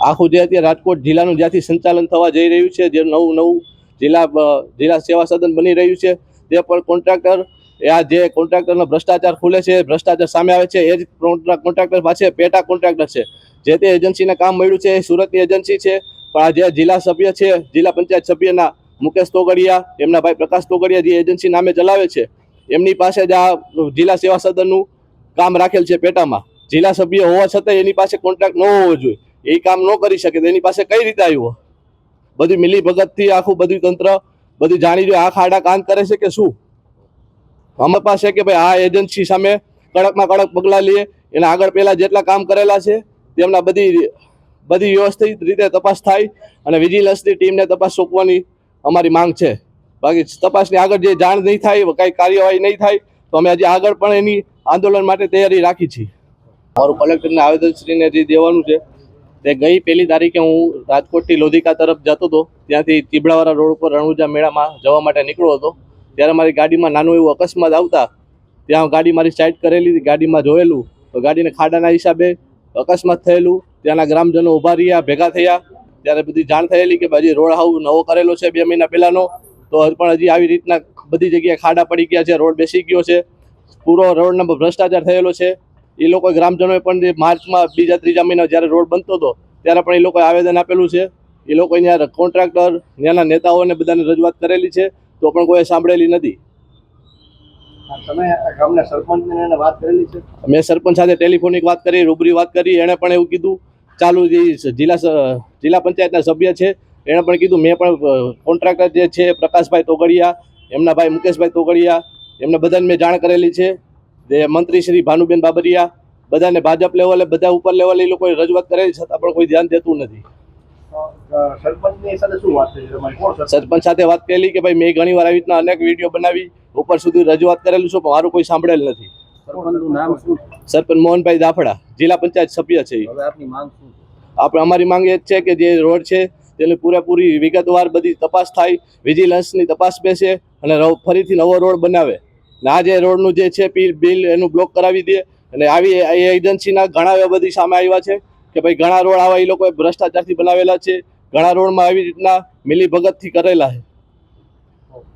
આખું જે અત્યારે રાજકોટ જિલ્લાનું જ્યાંથી સંચાલન થવા જઈ રહ્યું છે, જે નવું જિલ્લા સેવા સદન બની રહ્યું છે, તે પણ કોન્ટ્રાક્ટર આ જે કોન્ટ્રાક્ટરનો ભ્રષ્ટાચાર ખુલે છે, ભ્રષ્ટાચાર સામે આવે છે, એ જ કોન્ટ્રાક્ટર પાસે પેટા કોન્ટ્રાક્ટર છે. જે તે એજન્સીને કામ મળ્યું છે એ સુરતની એજન્સી છે, પણ આ જે જિલ્લા સભ્ય છે, જિલ્લા પંચાયત સભ્યના મુકેશ તોગડિયા, એમના ભાઈ પ્રકાશ તોગડિયા જે એજન્સી નામે ચલાવે છે, એમની પાસે જ આ જિલ્લા સેવા સદનનું કામ રાખેલ છે પેટામાં. જિલ્લા સભ્ય હોવા છતાં એની પાસે કોન્ટ્રાક્ટ ન હોવો જોઈએ, એ કામ ન કરી શકે તો એની પાસે કઈ રીતે આવ્યું? બધી મિલી ભગતથી આખું બધું તંત્ર બધું જાણી જોઈએ. આ ખાડા કામ કરે છે કે શું? અમારી પાસે કે ભાઈ આ એજન્સી સામે કડકમાં કડક પગલાં લઈએ, એના આગળ પહેલા જેટલા કામ કરેલા છે તેમના બધી વ્યવસ્થિત રીતે તપાસ થાય અને વિજિલન્સની ટીમને તપાસ સોંપવાની અમારી માંગ છે. બાકી તપાસની આગળ જે જાણ નહીં થાય, કાંઈ કાર્યવાહી નહીં થાય તો અમે હજી આગળ પણ એની આંદોલન માટે તૈયારી રાખી છીએ. મારું કલેક્ટરને આવેદનશ્રીને જે દેવાનું છે તે ગઈ 1 તારીખે હું રાજકોટથી લોધિકા તરફ જતો હતો, ત્યાંથી ચીબડાવાળા રોડ ઉપર રણુજા મેળામાં જવા માટે નીકળ્યો હતો. ત્યારે મારી ગાડીમાં નાનું એવું અકસ્માત આવતા ત્યાં ગાડી મારી સાઈડ કરેલી, ગાડીમાં જોયેલું તો ગાડીને ખાડાના હિસાબે અકસ્માત થયેલું. ત્યાંના ગ્રામજનો ઊભા રહ્યા, ભેગા થયા, ત્યારે બધી જાણ થયેલી કે હજી રોડ હાવ નવો કરેલો છે 2 મહિના પહેલાંનો, તો પણ હજી આવી રીતના બધી જગ્યાએ ખાડા પડી ગયા છે, રોડ બેસી ગયો છે, પૂરો રોડનો ભ્રષ્ટાચાર થયેલો છે. એ લોકો ગ્રામજનોએ પણ જે માર્ચમાં 2-3 મહિના જ્યારે રોડ બનતો હતો ત્યારે પણ એ લોકોએ આવેદન આપેલું છે. એ લોકોએ ત્યાં કોન્ટ્રાક્ટર, ત્યાંના નેતાઓને બધાને રજૂઆત કરેલી છે, તો પણ કોઈ સાંભળેલી નથી. તમે ગામના સરપંચને વાત કરેલી છે? મેં સરપંચ સાથે ટેલિફોનિક વાત કરી, રૂબરી વાત કરી. એણે પણ એવું કીધું, ચાલુ જે જિલ્લા પંચાયતના સભ્ય છે એણે પણ કીધું. મેં પણ કોન્ટ્રાક્ટર જે છે પ્રકાશભાઈ તોગડિયા, એમના ભાઈ મુકેશભાઈ તોગડિયા, એમને બધાને મેં જાણ કરેલી છે. જે મંત્રી શ્રી ભાનુબેન બાબરિયા, બધાને ભાજપ લેવલે, બધા ઉપર લેવલે એ લોકોએ રજૂઆત કરેલી, છતાં પણ કોઈ ધ્યાન દેતું નથી. સરપંચની સાથે શું વાત થઈ તમારી? સરપંચ સાથે વાત કરેલી કે ભાઈ મેં ઘણી વાર આવી રીતના અનેક વિડીયો બનાવી, ઉપર સુધી રજૂઆત કરેલું છે, પણ મારું કોઈ સાંભળેલ નથી. સરપંચનું નામ શું? સરપંચ મોહનભાઈ દાફડા, જિલ્લા પંચાયત સભ્ય છે. હવે આપની માંગ શું છે? અમારી માંગ એ જ છે કે જે રોડ છે તેની પૂરેપૂરી વિગતવાર બધી તપાસ થાય, વિજિલન્સની તપાસ બેસે અને ફરીથી નવો રોડ બનાવે. અને આ જે રોડનું જે છે બિલ એનું બ્લોક કરાવી દે. અને આવી એજન્સીના ઘણા એવા બધી સામે આવ્યા છે કે ભાઈ ઘણા રોડ આવા એ લોકોએ ભ્રષ્ટાચારથી બનાવેલા છે, ઘણા રોડમાં આવી રીતના મિલી ભગતથી કરેલા છે.